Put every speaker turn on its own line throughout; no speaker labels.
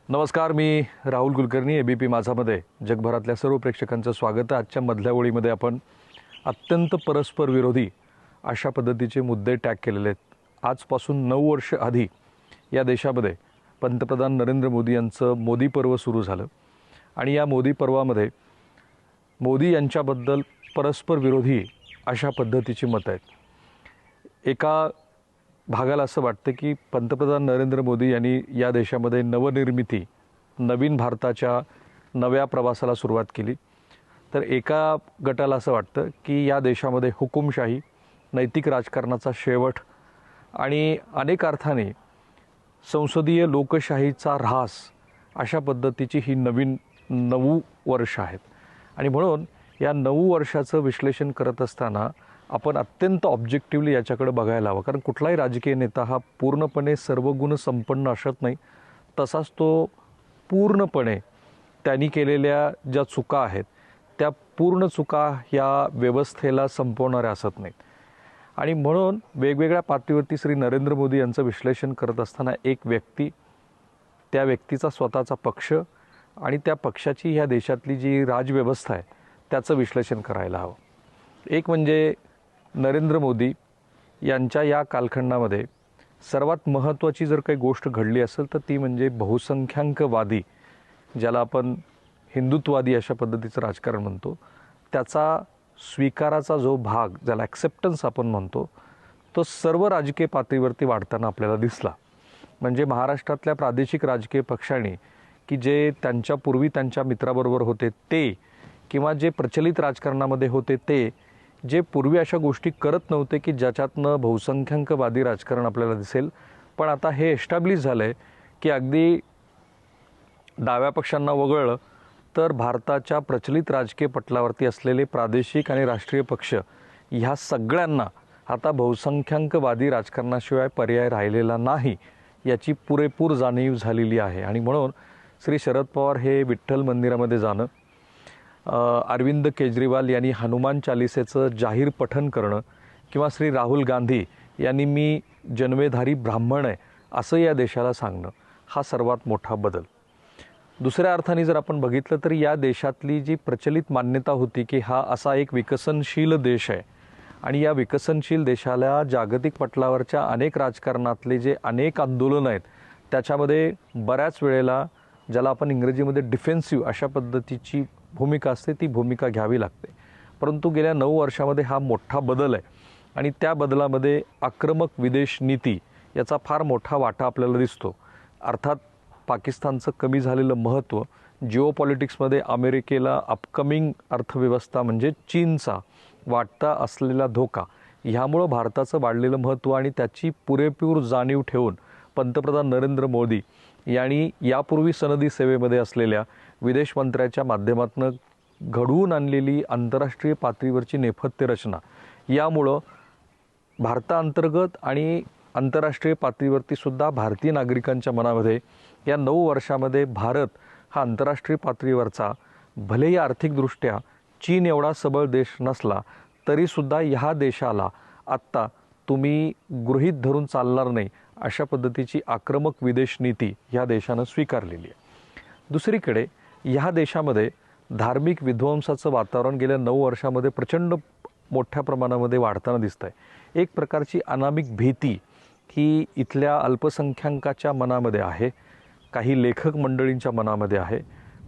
नमस्कार, मी राहुल कुलकर्णी. एबीपी माझामध्ये जगभरातल्या सर्व प्रेक्षकांचं स्वागत आहे. आजच्या मधल्या ओळीमध्ये आपण अत्यंत परस्पर विरोधी अशा पद्धतीचे मुद्दे टॅग केलेले आहेत. आजपासून 9 वर्ष आधी या देशामध्ये पंतप्रधान नरेंद्र मोदी यांचं मोदी पर्व सुरू झालं आणि या मोदी पर्वामध्ये मोदी यांच्याबद्दल परस्पर विरोधी अशा पद्धतीची मतं आहेत. एका भागाला असं वाटतं की पंतप्रधान नरेंद्र मोदी यांनी या देशामध्ये नवनिर्मिती, नवीन भारताच्या नव्या प्रवासाला सुरुवात केली. तर एका गटाला असं वाटतं की या देशामध्ये हुकुमशाही, नैतिक राजकारणाचा शेवट आणि अनेक अर्थाने संसदीय लोकशाहीचा ऱ्हास अशा पद्धतीची ही नवीन 9 वर्ष आहेत. आणि म्हणून या 9 वर्षाचं विश्लेषण करत असताना आपण अत्यंत ऑब्जेक्टिव्हली याच्याकडे बघायला हवं. कारण कुठलाही राजकीय नेता हा पूर्णपणे सर्वगुण संपन्न असत नाही, तसाच तो पूर्णपणे त्यांनी केलेल्या ज्या चुका आहेत त्या पूर्ण चुका ह्या व्यवस्थेला संपवणाऱ्या असत नाहीत. आणि म्हणून वेगवेगळ्या पातळीवरती श्री नरेंद्र मोदी यांचं विश्लेषण करत असताना एक व्यक्ती, त्या व्यक्तीचा स्वतःचा पक्ष आणि त्या पक्षाची ह्या देशातली जी राजव्यवस्था आहे त्याचं विश्लेषण करायला हवं. एक म्हणजे नरेंद्र मोदी यांच्या या कालखंडामध्ये सर्वात महत्त्वाची जर काही गोष्ट घडली असेल तर ती म्हणजे बहुसंख्याकवादी, ज्याला आपण हिंदुत्ववादी अशा पद्धतीचं राजकारण म्हणतो, त्याचा स्वीकाराचा जो भाग, ज्याला ॲक्सेप्टन्स आपण म्हणतो, तो सर्व राजकीय पातळीवरती वाढताना आपल्याला दिसला. म्हणजे महाराष्ट्रातल्या प्रादेशिक राजकीय पक्षांनी की जे त्यांच्यापूर्वी त्यांच्या मित्राबरोबर होते ते, किंवा जे प्रचलित राजकारणामध्ये होते ते, जे पूर्वी अशा गोष्टी करत नव्हते की ज्याच्यातनं बहुसंख्याकवादी राजकारण आपल्याला दिसेल, पण आता हे एस्टॅब्लिश झालं आहे की अगदी डाव्या पक्षांना वगळलं तर भारताच्या प्रचलित राजकीय पटलावरती असलेले प्रादेशिक आणि राष्ट्रीय पक्ष ह्या सगळ्यांना आता बहुसंख्याकवादी राजकारणाशिवाय पर्याय राहिलेला नाही याची पुरेपूर जाणीव झालेली आहे. आणि म्हणून श्री शरद पवार हे विठ्ठल मंदिरामध्ये जाणं, अरविंद केजरीवाल यांनी हनुमान चालिसेचं जाहीर पठण करणं, किंवा श्री राहुल गांधी यांनी मी जन्मेधारी ब्राह्मण आहे असं या देशाला सांगणं, हा सर्वात मोठा बदल. दुसऱ्या अर्थाने जर आपण बघितलं तर या देशातली जी प्रचलित मान्यता होती की हा असा एक विकसनशील देश आहे आणि या विकसनशील देशाला जागतिक पटलावरच्या अनेक राजकारणातले जे अनेक आंदोलनं आहेत त्याच्यामध्ये बऱ्याच वेळेला ज्याला आपण इंग्रजीमध्ये डिफेन्सिव्ह अशा पद्धतीची भूमिका असते ती भूमिका घ्यावी लागते. परंतु गेल्या 9 वर्षामध्ये हा मोठा बदल आहे आणि त्या बदलामध्ये आक्रमक विदेश नीती याचा फार मोठा वाटा आपल्याला दिसतो. अर्थात पाकिस्तानचं कमी झालेलं महत्त्व, जिओ पॉलिटिक्समध्ये अमेरिकेला अपकमिंग अर्थव्यवस्था म्हणजे चीनचा वाटता असलेला धोका, ह्यामुळं भारताचं वाढलेलं महत्त्व आणि त्याची पुरेपूर जाणीव ठेवून पंतप्रधान नरेंद्र मोदी यांनी यापूर्वी सनदी सेवेमध्ये असलेल्या विदेश मंत्र्याच्या माध्यमातून घडवून आणलेली आंतरराष्ट्रीय पातळीवरची नेपथ्य रचना, यामुळं भारताअंतर्गत आणि आंतरराष्ट्रीय पातळीवरती सुद्धा भारतीय नागरिकांच्या मनामध्ये या 9 वर्षामध्ये भारत हा आंतरराष्ट्रीय पातळीवरचा, भलेही आर्थिकदृष्ट्या चीन एवढा सबळ देश नसला तरीसुद्धा ह्या देशाला आत्ता तुम्ही गृहीत धरून चालणार नाही अशा पद्धतीची आक्रमक विदेश नीती ह्या देशानं स्वीकारलेली आहे. दुसरीकडे ह्या देशामध्ये धार्मिक विध्वंसाचं वातावरण गेल्या 9 वर्षामध्ये प्रचंड मोठ्या प्रमाणामध्ये वाढताना दिसत आहे. एक प्रकारची अनामिक भीती ही इथल्या अल्पसंख्याकाच्या मनामध्ये आहे, काही लेखक मंडळींच्या मनामध्ये आहे,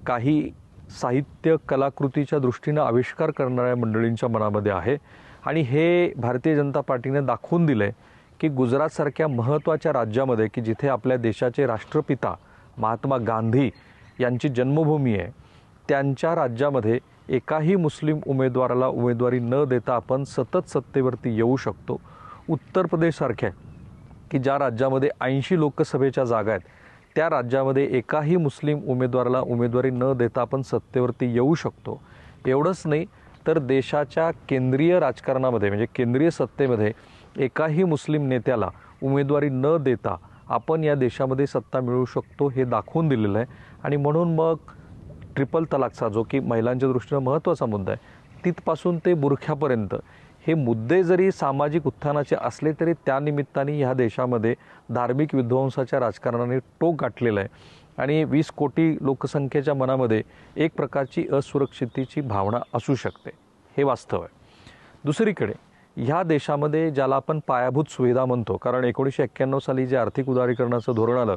काही साहित्य कलाकृतीच्या दृष्टीनं आविष्कार करणाऱ्या मंडळींच्या मनामध्ये आहे. आणि हे भारतीय जनता पार्टीने दाखवून दिलं आहे की गुजरातसारख्या महत्त्वाच्या राज्यामध्ये की जिथे आपल्या देशाचे राष्ट्रपिता महात्मा गांधी यांची जन्मभूमी आहे, त्यांच्या राज्यामध्ये एकाही मुस्लिम उमेदवाराला उमेदवारी न देता आपण सतत सत्तेवरती येऊ शकतो. उत्तर प्रदेशसारख्या की ज्या राज्यामध्ये 80 लोकसभेच्या जागा आहेत त्या राज्यामध्ये एकाही मुस्लिम उमेदवाराला उमेदवारी न देता आपण सत्तेवरती येऊ शकतो. एवढंच नाही तर देशाच्या केंद्रीय राजकारणामध्ये म्हणजे केंद्रीय सत्तेमध्ये एकाही मुस्लिम नेत्याला उमेदवारी न देता आपण या देशामध्ये सत्ता मिळवू शकतो हे दाखवून दिलेलं आहे. आणि म्हणून मग ट्रिपल तलाकचा जो की महिलांच्या दृष्टीनं महत्त्वाचा मुद्दा आहे तिथपासून ते बुरख्यापर्यंत हे मुद्दे जरी सामाजिक उत्थानाचे असले तरी त्यानिमित्ताने ह्या देशामध्ये धार्मिक विध्वंसाच्या राजकारणाने टोक गाठलेलं आहे. आणि 20 कोटी लोकसंख्येच्या मनामध्ये एक प्रकारची असुरक्षिततेची भावना असू शकते, हे वास्तव आहे. दुसरीकडे ह्या देशामध्ये ज्याला आपण पायाभूत सुविधा म्हणतो, कारण 1991 साली जे आर्थिक उदारीकरणाचं धोरण आलं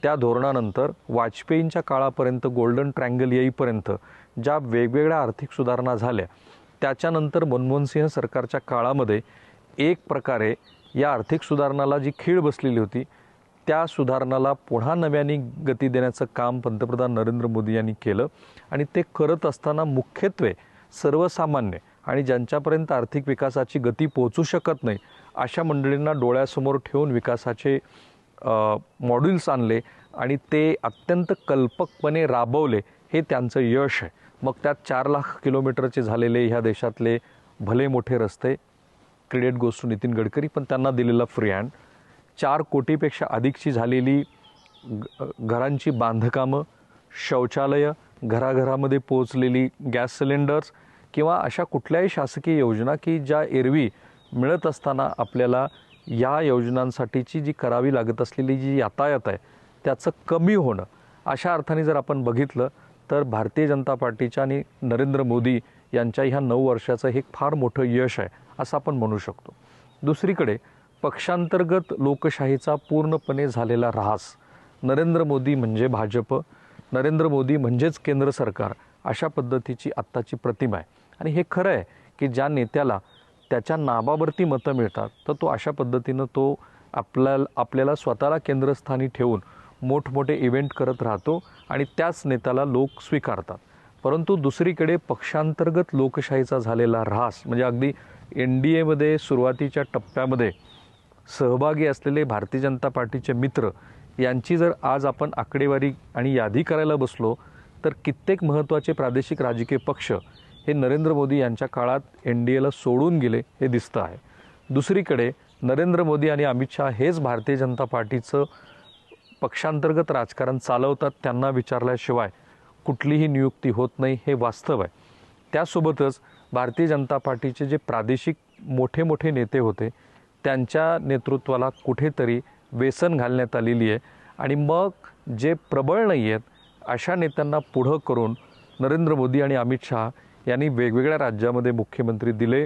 त्या धोरणानंतर वाजपेयींच्या काळापर्यंत गोल्डन ट्रँगल येईपर्यंत ज्या वेगवेगळ्या आर्थिक सुधारणा झाल्या, त्याच्यानंतर मनमोहन सिंह सरकारच्या काळामध्ये एक प्रकारे या आर्थिक सुधारणाला जी खीळ बसलेली होती त्या सुधारणाला पुन्हा नव्याने गती देण्याचं काम पंतप्रधान नरेंद्र मोदी यांनी केलं. आणि ते करत असताना मुख्यत्वे सर्वसामान्य आणि ज्यांच्यापर्यंत आर्थिक विकासाची गती पोहोचू शकत नाही अशा मंडळींना डोळ्यासमोर ठेवून विकासाचे मॉड्यूल्स आणले आणि ते अत्यंत कल्पकपणे राबवले, हे त्यांचं यश आहे. मग त्यात 4 लाख किलोमीटरचे झालेले ह्या देशातले भले मोठे रस्ते, credit goes to Nitin Gadkari, पण त्यांना दिलेला फ्री हँड, 4 कोटीपेक्षा अधिकची झालेली घरांची बांधकामं, शौचालय, घराघरामध्ये पोहोचलेली गॅस सिलेंडर्स किंवा अशा कुठल्याही शासकीय योजना की ज्या एरवी मिळत असताना आपल्याला या योजनांसाठीची जी करावी लागत असलेली जी यातायात आहे त्याचं कमी होणं, अशा अर्थाने जर आपण बघितलं तर भारतीय जनता पार्टीच्या आणि नरेंद्र मोदी यांच्या ह्या 9 वर्षाचं हे फार मोठं यश आहे असं आपण म्हणू शकतो. दुसरीकडे पक्षांतर्गत लोकशाहीचा पूर्णपणे झालेला ऱ्हास, नरेंद्र मोदी म्हणजे भाजप, नरेंद्र मोदी म्हणजेच केंद्र सरकार, अशा पद्धतीची आत्ताची प्रतिमा आहे. आणि हे खरं आहे की ज्या नेत्याला त्याच्या नावावरती मतं मिळतात तर तो अशा पद्धतीनं तो आपल्याला स्वतःला केंद्रस्थानी ठेवून मोठमोठे इव्हेंट करत राहतो आणि त्याच नेत्याला लोक स्वीकारतात. परंतु दुसरीकडे पक्षांतर्गत लोकशाहीचा झालेला ऱ्हास म्हणजे अगदी NDAमध्ये सुरुवातीच्या टप्प्यामध्ये सहभागी असलेले भारतीय जनता पार्टीचे मित्र यांची जर आज आपण आकडेवारी आणि यादी करायला बसलो तर कित्येक महत्त्वाचे प्रादेशिक राजकीय पक्ष हे नरेंद्र मोदी यांच्या काळात NDAला सोडून गेले हे दिसतं आहे. दुसरीकडे नरेंद्र मोदी आणि अमित शहा हेच भारतीय जनता पार्टीचं पक्षांतर्गत राजकारण चालवतात, त्यांना विचारल्याशिवाय कुठलीही नियुक्ती होत नाही, हे वास्तव आहे. त्यासोबतच भारतीय जनता पार्टीचे जे प्रादेशिक मोठे मोठे नेते होते त्यांच्या नेतृत्वाला कुठेतरी वेसन घालण्यात आलेली आहे आणि मग जे प्रबळ नाही आहेत अशा नेत्यांना पुढं करून नरेंद्र मोदी आणि अमित शहा यांनी वेगवेगळ्या राज्यामध्ये मुख्यमंत्री दिले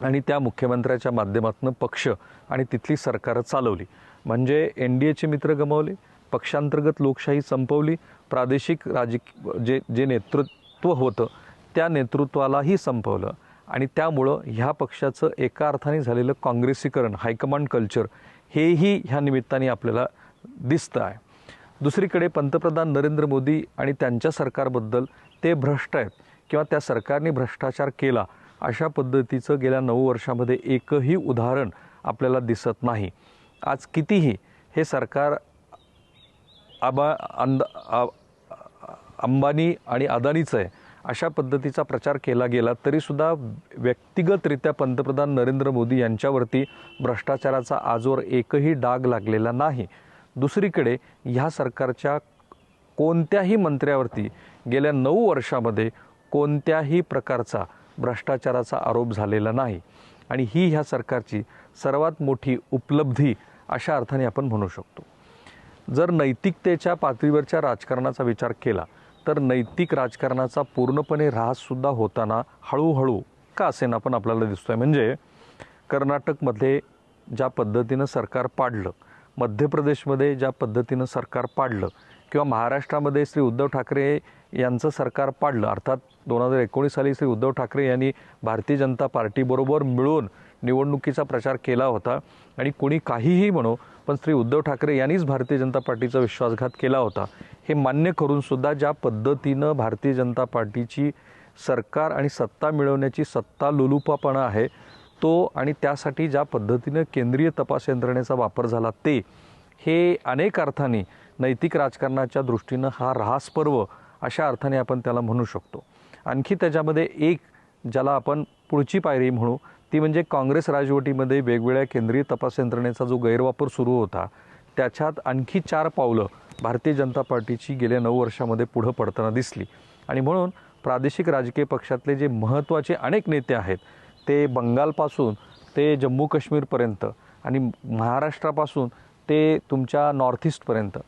आणि त्या मुख्यमंत्र्याच्या माध्यमातून पक्ष आणि तिथली सरकारं चालवली. म्हणजे NDAचे मित्र गमावले, पक्षांतर्गत लोकशाही संपवली, प्रादेशिक जे नेतृत्व होतं त्या नेतृत्वालाही संपवलं आणि त्यामुळं ह्या पक्षाचं एका अर्थाने झालेलं काँग्रेसीकरण, हायकमांड कल्चर, हेही ह्या निमित्ताने आपल्याला दिसतं आहे. दुसरीकडे पंतप्रधान नरेंद्र मोदी आणि त्यांच्या सरकारबद्दल ते भ्रष्ट आहेत किंवा त्या सरकारने भ्रष्टाचार केला अशा पद्धतीचं गेल्या 9 वर्षामध्ये एकही उदाहरण आपल्याला दिसत नाही. आज कितीही हे सरकार अंबानी आणि अदानीचं आहे अशा पद्धतीचा प्रचार केला गेला तरीसुद्धा व्यक्तिगतरित्या पंतप्रधान नरेंद्र मोदी यांच्यावरती भ्रष्टाचाराचा आजवर एकही डाग लागलेला नाही. दुसरीकडे ह्या सरकारच्या कोणत्याही मंत्र्यावरती गेल्या 9 वर्षामध्ये कोणत्याही प्रकारचा भ्रष्टाचाराचा आरोप झालेला नाही आणि ही ह्या सरकारची सर्वात मोठी उपलब्धी अशा अर्थाने आपण म्हणू शकतो. जर नैतिकतेच्या पातळीवरच्या राजकारणाचा विचार केला तर नैतिक राजकारणाचा पूर्णपणे ऱ्हाससुद्धा होताना हळूहळू का असेना पण आपल्याला दिसतोय. म्हणजे कर्नाटकमध्ये ज्या पद्धतीनं सरकार पाडलं, मध्य प्रदेशमध्ये ज्या पद्धतीनं सरकार पाडलं किंवा महाराष्ट्रामध्ये श्री उद्धव ठाकरे यांचं सरकार पाडलं, अर्थात 2019 साली श्री उद्धव ठाकरे यांनी भारतीय जनता पार्टीबरोबर मिळून निवडणुकीचा प्रचार केला होता आणि कोणी काहीही म्हणो पण श्री उद्धव ठाकरे यांनीच भारतीय जनता पार्टीचा विश्वासघात केला होता हे मान्य करूनसुद्धा ज्या पद्धतीनं भारतीय जनता पार्टीची सरकार आणि सत्ता मिळवण्याची सत्ता लोलुपापणा आहे तो आणि त्यासाठी ज्या पद्धतीनं केंद्रीय तपास यंत्रणेचा वापर झाला ते हे अनेक अर्थाने नैतिक राजकारणाच्या दृष्टीनं हा ऱ्हास पर्व अशा अर्थाने आपण त्याला म्हणू शकतो. आणखी त्याच्यामध्ये एक ज्याला आपण पुढची पायरी म्हणू ती म्हणजे काँग्रेस राजवटीमध्ये वेगवेगळ्या केंद्रीय तपास यंत्रणेचा जो गैरवापर सुरू होता त्याच्यात आणखी 4 पावलं भारतीय जनता पार्टीची गेल्या 9 वर्षामध्ये पुढं पडताना दिसली आणि म्हणून प्रादेशिक राजकीय पक्षातले जे महत्त्वाचे अनेक नेते आहेत ते बंगालपासून ते जम्मू काश्मीरपर्यंत आणि महाराष्ट्रापासून ते तुमच्या नॉर्थ ईस्टपर्यंत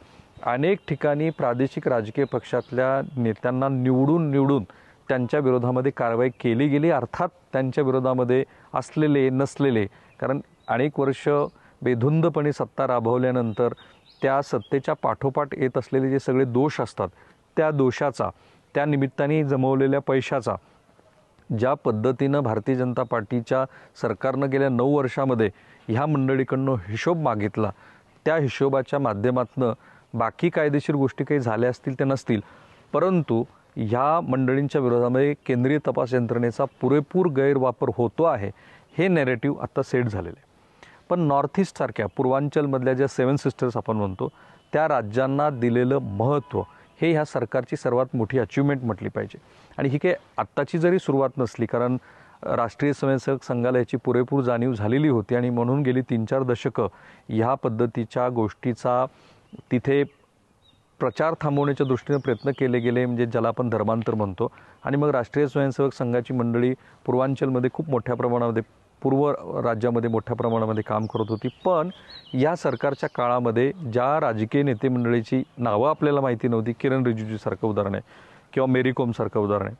अनेक ठिकाणी प्रादेशिक राजकीय पक्षातल्या नेत्यांना निवडून त्यांच्या विरोधामध्ये कारवाई केली गेली. अर्थात त्यांच्या विरोधामध्ये असलेले नसलेले, कारण अनेक वर्ष बेधुंदपणे सत्ता राबवल्यानंतर त्या सत्तेच्या पाठोपाठ येत असलेले जे सगळे दोष असतात, त्या दोषाचा, त्या निमित्ताने जमवलेल्या पैशाचा ज्या पद्धतीनं भारतीय जनता पार्टीच्या सरकारनं गेल्या 9 वर्षामध्ये ह्या मंडळीकडनं हिशोब मागितला, त्या हिशोबाच्या माध्यमातून बाकी कायदेशीर गोष्टी काही झाल्या असतील ते नसतील, परंतु ह्या मंडळींच्या विरोधामध्ये केंद्रीय तपास यंत्रणेचा पुरेपूर गैरवापर होतो आहे, हे नॅरेटिव्ह आता सेट झालेलं आहे. पण नॉर्थ ईस्टसारख्या पूर्वांचलमधल्या ज्या 7 सिस्टर्स आपण म्हणतो, त्या राज्यांना दिलेलं महत्त्व हे ह्या सरकारची सर्वात मोठी अचिव्हमेंट म्हटली पाहिजे. आणि ही काही आत्ताची जरी सुरुवात नसली, कारण राष्ट्रीय स्वयंसेवक संघाला याची पुरेपूर जाणीव झालेली होती आणि म्हणून गेली 3-4 दशकं ह्या पद्धतीच्या गोष्टीचा तिथे प्रचार थांबवण्याच्या दृष्टीने प्रयत्न केले गेले, म्हणजे ज्याला आपण धर्मांतर म्हणतो. आणि मग राष्ट्रीय स्वयंसेवक संघाची मंडळी पूर्वांचलमध्ये खूप मोठ्या प्रमाणामध्ये, पूर्व राज्यामध्ये मोठ्या प्रमाणामध्ये काम करत होती. पण या सरकारच्या काळामध्ये ज्या राजकीय नेते मंडळीची नावं आपल्याला माहिती नव्हती, किरण रिजिजूसारखं उदाहरण आहे किंवा मेरी कोमसारखं उदाहरण आहे,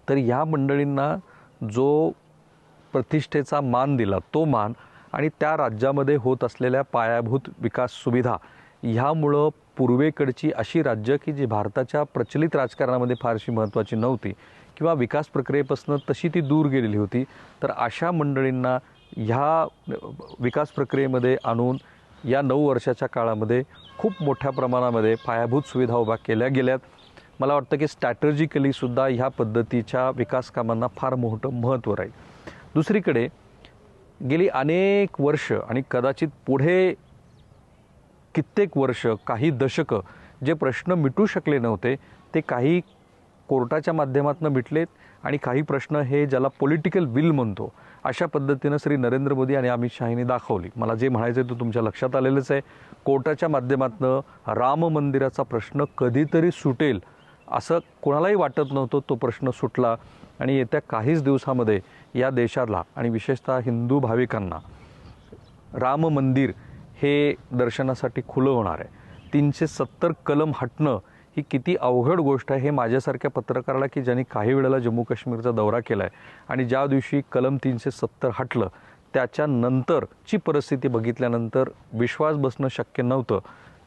तर ह्या मंडळींना जो प्रतिष्ठेचा मान दिला, तो मान आणि त्या राज्यामध्ये होत असलेल्या पायाभूत विकास सुविधा, ह्यामुळं पूर्वेकडची अशी राज्य की जी भारताच्या प्रचलित राजकारणामध्ये फारशी महत्त्वाची नव्हती किंवा विकास प्रक्रियेपासून तशी ती दूर गेलेली होती, तर अशा मंडळींना ह्या विकास प्रक्रियेमध्ये आणून या 9 वर्षाच्या काळामध्ये खूप मोठ्या प्रमाणामध्ये पायाभूत सुविधा उभा केल्या गेल्यात. मला वाटतं की स्ट्रॅटेजिकलीसुद्धा ह्या पद्धतीच्या विकास कामांना फार मोठं महत्त्व राहील. दुसरीकडे गेली अनेक वर्ष आणि कदाचित पुढे कित्येक वर्ष, काही दशकं जे प्रश्न मिटू शकले नव्हते, ते काही कोर्टाच्या माध्यमातून मिटलेत आणि काही प्रश्न हे ज्याला पॉलिटिकल विल म्हणतो, अशा पद्धतीनं श्री नरेंद्र मोदी आणि अमित शहानी दाखवली. मला जे म्हणायचं आहे ते तुमच्या लक्षात आलेलंच आहे. कोर्टाच्या माध्यमातून राम मंदिराचा प्रश्न कधीतरी सुटेल असं कोणालाही वाटत नव्हतं, तो प्रश्न सुटला आणि येत्या काहीच दिवसामध्ये या देशाला आणि विशेषतः हिंदू भाविकांना राम मंदिर हे दर्शनासाठी खुलं होणार आहे. 370 कलम हटणं ही किती अवघड गोष्ट आहे हे माझ्यासारख्या पत्रकाराला, की ज्यांनी काही वेळेला जम्मू काश्मीरचा दौरा केला आहे आणि ज्या दिवशी कलम 370 हटलं त्याच्यानंतरची परिस्थिती बघितल्यानंतर विश्वास बसणं शक्य नव्हतं.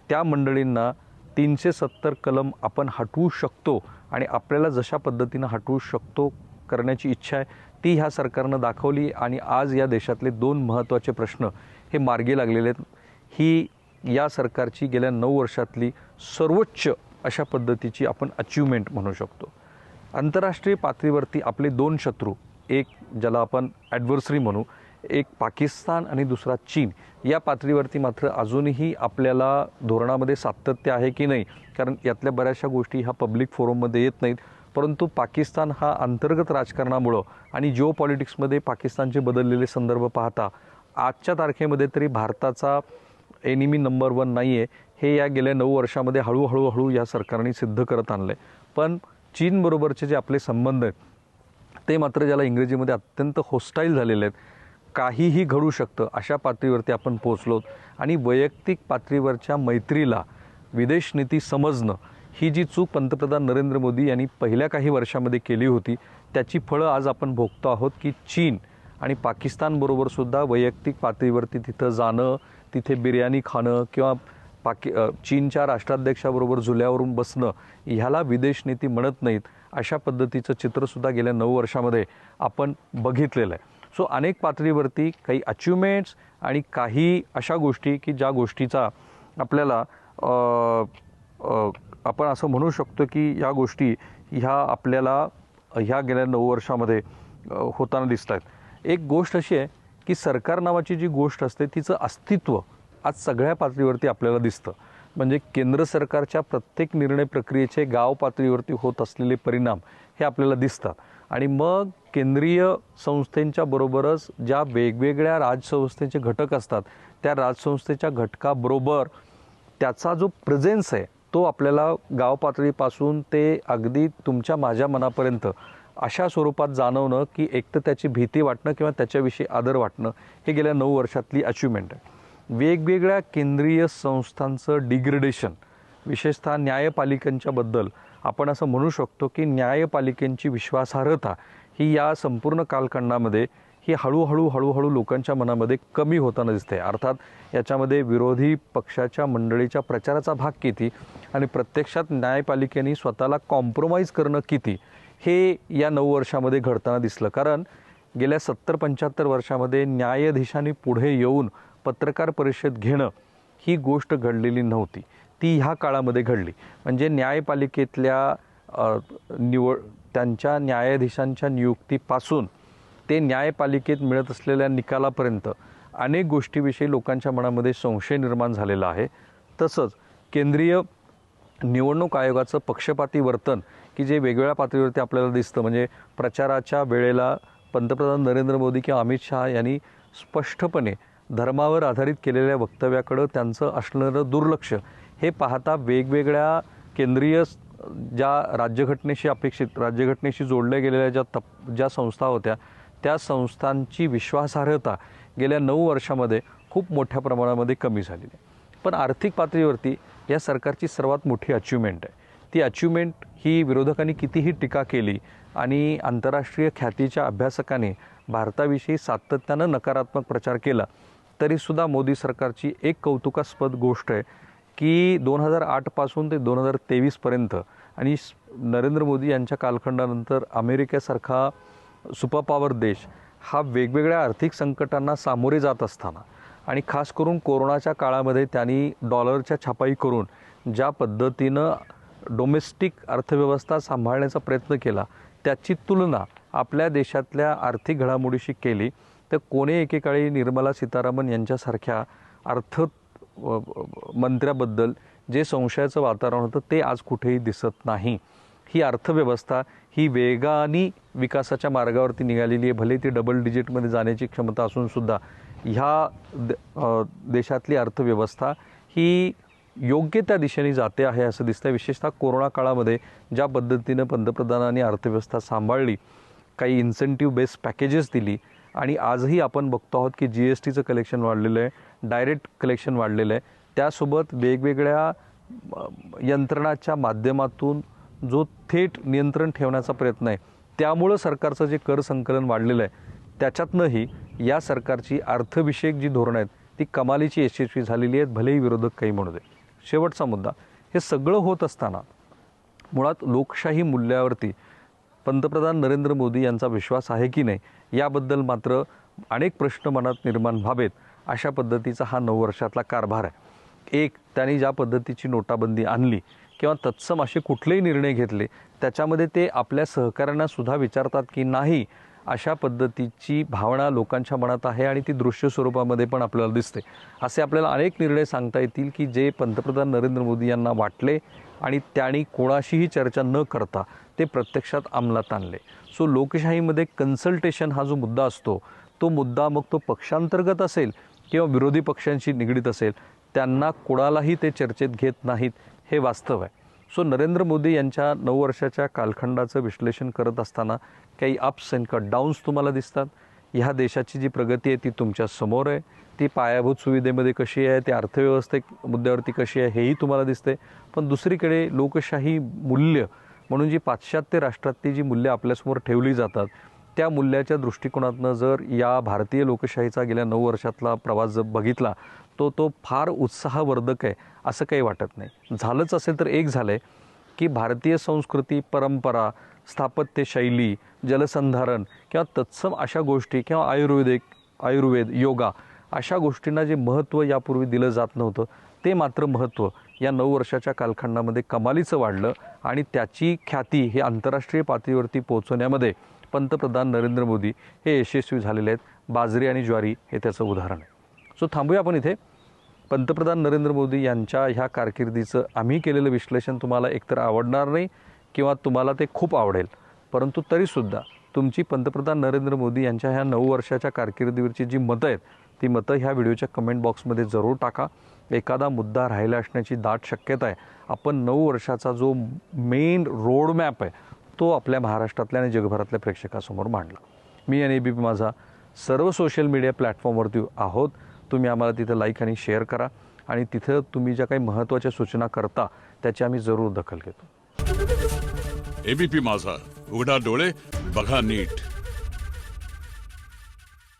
त्या मंडळींना 370 कलम आपण हटवू शकतो आणि आपल्याला जशा पद्धतीनं हटवू शकतो करण्याची इच्छा आहे ती ह्या सरकारनं दाखवली आणि आज या देशातले 2 महत्त्वाचे प्रश्न हे मार्गी लागलेले आहेत. ही या सरकारची गेल्या 9 वर्षातली सर्वोच्च अशा पद्धतीची आपण अचिव्हमेंट म्हणू शकतो. आंतरराष्ट्रीय पातळीवरती आपले 2 शत्रू, एक ज्याला आपण ॲडव्हर्सरी म्हणू, एक पाकिस्तान आणि दुसरा चीन, या पातळीवरती मात्र अजूनही आपल्याला धोरणामध्ये सातत्य आहे की नाही, कारण यातल्या बऱ्याचशा गोष्टी ह्या पब्लिक फोरममध्ये येत नाहीत. परंतु पाकिस्तान हा अंतर्गत राजकारणामुळं आणि जिओ पॉलिटिक्समध्ये पाकिस्तानचे बदललेले संदर्भ पाहता आजच्या तारखेमध्ये तरी भारताचा एनिमी नंबर 1 नाही आहे, हे या गेल्या 9 वर्षामध्ये हळूहळू या सरकारने सिद्ध करत आणलं आहे. पण चीनबरोबरचे जे आपले संबंध आहेत ते मात्र ज्याला इंग्रजीमध्ये अत्यंत होस्टाईल झालेले आहेत. काहीही घडू शकतं अशा पातळीवरती आपण पोहोचलो आणि वैयक्तिक पातळीवरच्या मैत्रीला विदेश नीती समजणं, ही जी चूक पंतप्रधान नरेंद्र मोदी यांनी पहिल्या काही वर्षामध्ये केली होती, त्याची फळं आज आपण भोगतो आहोत. की चीन आणि पाकिस्तानबरोबरसुद्धा वैयक्तिक पातळीवरती तिथं जाणं, तिथे बिर्याणी खाणं किंवा चीनच्या राष्ट्राध्यक्षाबरोबर झुल्यावरून बसणं, ह्याला विदेश नीती म्हणत नाहीत. अशा पद्धतीचं चित्रसुद्धा गेल्या 9 वर्षामध्ये आपण बघितलेलं आहे. सो अनेक पातळीवरती काही अचिव्हमेंट्स आणि काही अशा गोष्टी की ज्या गोष्टीचा आपल्याला आपण असं म्हणू शकतो की या गोष्टी ह्या आपल्याला ह्या गेल्या 9 वर्षामध्ये होताना दिसत आहेत. एक गोष्ट अशी आहे की सरकार नावाची जी गोष्ट असते तिचं अस्तित्व आज सगळ्या पातळीवरती आपल्याला दिसतं. म्हणजे केंद्र सरकारच्या प्रत्येक निर्णय प्रक्रियेचे गाव पातळीवरती होत असलेले परिणाम हे आपल्याला दिसतात. आणि मग केंद्रीय संस्थेंच्या बरोबरच ज्या वेगवेगळ्या राजसंस्थेचे घटक असतात, त्या राजसंस्थेच्या घटकाबरोबर त्याचा जो प्रेझेन्स आहे तो आपल्याला गाव पातळीपासून ते अगदी तुमच्या माझ्या मनापर्यंत अशा स्वरूपात जाणवणं की एक तर त्याची भीती वाटणं किंवा त्याच्याविषयी आदर वाटणं, हे गेल्या 9 वर्षातली अचिव्हमेंट आहे. वेगवेगळ्या केंद्रीय संस्थांचं डिग्रेडेशन विशेषतः न्यायपालिकांच्या बद्दल आपण असं म्हणू शकतो की न्यायपालिकेची विश्वासार्हता ही या संपूर्ण कालखंडामध्ये ही हळूहळू लोकांच्या मनामध्ये कमी होताना दिसते। अर्थात याच्यामध्ये विरोधी पक्षाच्या मंडळीच्या प्रचाराचा भाग किती आणि प्रत्यक्षात न्यायपालिकेने स्वतःला कॉम्प्रोमाइज करणं किती हे या 9 वर्षामध्ये घडताना दिसलं। कारण गेल्या 70-75 वर्षामध्ये न्यायाधीशांनी पुढे येऊन पत्रकार परिषद घेणं ही गोष्ट घडलेली नव्हती, ती ह्या काळामध्ये घडली। म्हणजे न्यायपालिकेतल्या त्यांच्या न्यायाधीशांच्या नियुक्तीपासून ते न्यायपालिकेत मिळत असलेल्या निकालापर्यंत अनेक गोष्टीविषयी लोकांच्या मनामध्ये संशय निर्माण झालेला आहे। तसंच केंद्रीय निवडणूक आयोगाचं पक्षपाती वर्तन की जे वेगवेगळ्या पातळीवरती आपल्याला दिसतं, म्हणजे प्रचाराच्या वेळेला पंतप्रधान नरेंद्र मोदी किंवा अमित शहा यांनी स्पष्टपणे धर्मावर आधारित केलेल्या वक्तव्याकडं त्यांचं असणारं दुर्लक्ष हे पाहता वेगवेगळ्या केंद्रीय ज्या राज्यघटनेशी जोडल्या गेलेल्या ज्या संस्था होत्या त्या संस्थांची विश्वासार्हता गेल्या 9 वर्षामध्ये खूप मोठ्या प्रमाणामध्ये कमी झालेली आहे। पण आर्थिक पातळीवरती या सरकारची सर्वात मोठी अचिव्हमेंट आहे। ती अचिव्हमेंट ही विरोधकांनी कितीही टीका केली आणि आंतरराष्ट्रीय ख्यातीच्या अभ्यासकांनी भारताविषयी सातत्यानं नकारात्मक प्रचार केला तरीसुद्धा मोदी सरकारची एक कौतुकास्पद गोष्ट आहे की 2008 पासून ते 2023 पर्यंत आणि नरेंद्र मोदी यांच्या कालखंडानंतर अमेरिकेसारखा सुपर पॉवर देश हा वेगवेगळ्या आर्थिक संकटांना सामोरे जात असताना आणि खास करून कोरोनाच्या काळामध्ये त्यांनी डॉलरच्या छापाई करून ज्या पद्धतीनं डोमेस्टिक अर्थव्यवस्था सांभाळण्याचा प्रयत्न केला त्याची तुलना आपल्या देशातल्या आर्थिक घडामोडीशी केली तर कोणी एकेकाळी निर्मला सीतारामन यांच्यासारख्या अर्थ मंत्र्याबद्दल जे संशयाचं वातावरण होतं ते आज कुठेही दिसत नाही। ही अर्थव्यवस्था ही वेगाने विकासाच्या मार्गावरती निघालेली आहे। भले ती डबल डिजिटमध्ये जाण्याची क्षमता असून सुद्धा ह्या देशातली अर्थव्यवस्था ही योग्य त्या दिशेने जाते आहे असं दिसतं। विशेषतः कोरोना काळामध्ये ज्या पद्धतीनं पंतप्रधानांनी अर्थव्यवस्था सांभाळली, काही इन्सेंटिव्ह बेस्ड पॅकेजेस दिली आणि आजही आपण बघतो आहोत की GSTचं कलेक्शन वाढलेलं आहे, डायरेक्ट कलेक्शन वाढलेलं आहे, त्यासोबत वेगवेगळ्या यंत्रणाच्या माध्यमातून जो थेट नियंत्रण ठेवण्याचा प्रयत्न आहे त्यामुळं सरकारचं जे कर संकलन वाढलेलं आहे त्याच्यातनंही या सरकारची अर्थविषयक जी धोरणं आहेत ती कमालीची यशस्वी झालेली आहेत, भलेही विरोधक काही म्हणू दे। शेवटचा मुद्दा, हे सगळं होत असताना मुळात लोकशाही मूल्यावरती पंतप्रधान नरेंद्र मोदी यांचा विश्वास आहे की नाही याबद्दल मात्र अनेक प्रश्न मनात निर्माण व्हावेत अशा पद्धतीचा हा 9 वर्षातला कारभार आहे। एक, त्यांनी ज्या पद्धतीची नोटाबंदी आणली किंवा तत्सम असे कुठलेही निर्णय घेतले त्याच्यामध्ये ते आपल्या सहकाऱ्यांना सुद्धा विचारतात की नाही अशा पद्धतीची भावना लोकांच्या मनात आहे आणि ती दृश्य स्वरूपामध्ये पण आपल्याला दिसते। असे आपल्याला अनेक निर्णय सांगता येतील की जे पंतप्रधान नरेंद्र मोदी यांना वाटले आणि त्यांनी कोणाशीही चर्चा न करता ते प्रत्यक्षात अंमलात आणले। सो लोकशाहीमध्ये कन्सल्टेशन हा जो मुद्दा असतो तो मुद्दा मग तो पक्षांतर्गत असेल किंवा विरोधी पक्षांशी निगडीत असेल त्यांना कोणालाही ते चर्चेत घेत नाहीत हे वास्तव आहे। सो नरेंद्र मोदी यांच्या 9 वर्षाच्या कालखंडाचं विश्लेषण करत असताना काही अप्स आणि डाऊन्स तुम्हाला दिसतात। ह्या देशाची जी प्रगती आहे ती तुमच्या समोर आहे, ती पायाभूत सुविधेमध्ये कशी आहे, ती अर्थव्यवस्थे मुद्द्यावरती कशी आहे हेही तुम्हाला दिसते। पण दुसरीकडे लोकशाही मूल्य म्हणून जी पाश्चात्य राष्ट्रातली जी मूल्य आपल्यासमोर ठेवली जातात त्या मूल्याच्या दृष्टिकोनातनं जर या भारतीय लोकशाहीचा गेल्या 9 वर्षातला प्रवास जर बघितला तो फार उत्साहवर्धक आहे असं काही वाटत नाही। झालंच असेल तर एक झालं आहे की भारतीय संस्कृती, परंपरा, स्थापत्य शैली, जलसंधारण किंवा तत्सम अशा गोष्टी किंवा आयुर्वेद, योगा अशा गोष्टींना जे महत्त्व यापूर्वी दिलं जात नव्हतं ते मात्र महत्त्व या 9 वर्षाच्या कालखंडामध्ये कमालीचं वाढलं आणि त्याची ख्याती हे आंतरराष्ट्रीय पातळीवरती पोहोचवण्यामध्ये पंतप्रधान नरेंद्र मोदी हे यशस्वी झालेले आहेत। बाजरी आणि ज्वारी हे त्याचं उदाहरण आहे। सो थांबूया आपण इथे। पंतप्रधान नरेंद्र मोदी यांच्या ह्या कारकिर्दीचं आम्ही केलेलं विश्लेषण तुम्हाला एकतर आवडणार नाही किंवा तुम्हाला ते खूप आवडेल, परंतु तरीसुद्धा तुमची पंतप्रधान नरेंद्र मोदी यांच्या ह्या 9 वर्षाच्या कारकिर्दीवरची जी मतं आहेत ती मतं ह्या व्हिडिओच्या कमेंट बॉक्समध्ये जरूर टाका। एखादा मुद्दा राहिला असण्याची दाट शक्यता आहे। आपण 9 वर्षाचा जो मेन रोडमॅप आहे तो आपल्या महाराष्ट्रातल्या आणि जगभरातल्या प्रेक्षकासमोर मांडला। मी आणि ABP माझा सर्व सोशल मीडिया प्लॅटफॉर्मवरती आहोत, तुम्ही आम्हाला तिथे लाईक आणि शेअर करा। आणि तिथं तुम्ही ज्या काही महत्त्वाच्या सूचना करता त्याची आम्ही जरूर दखल घेतो.
एबीपी माझा, उघडा डोळे बघा नीट.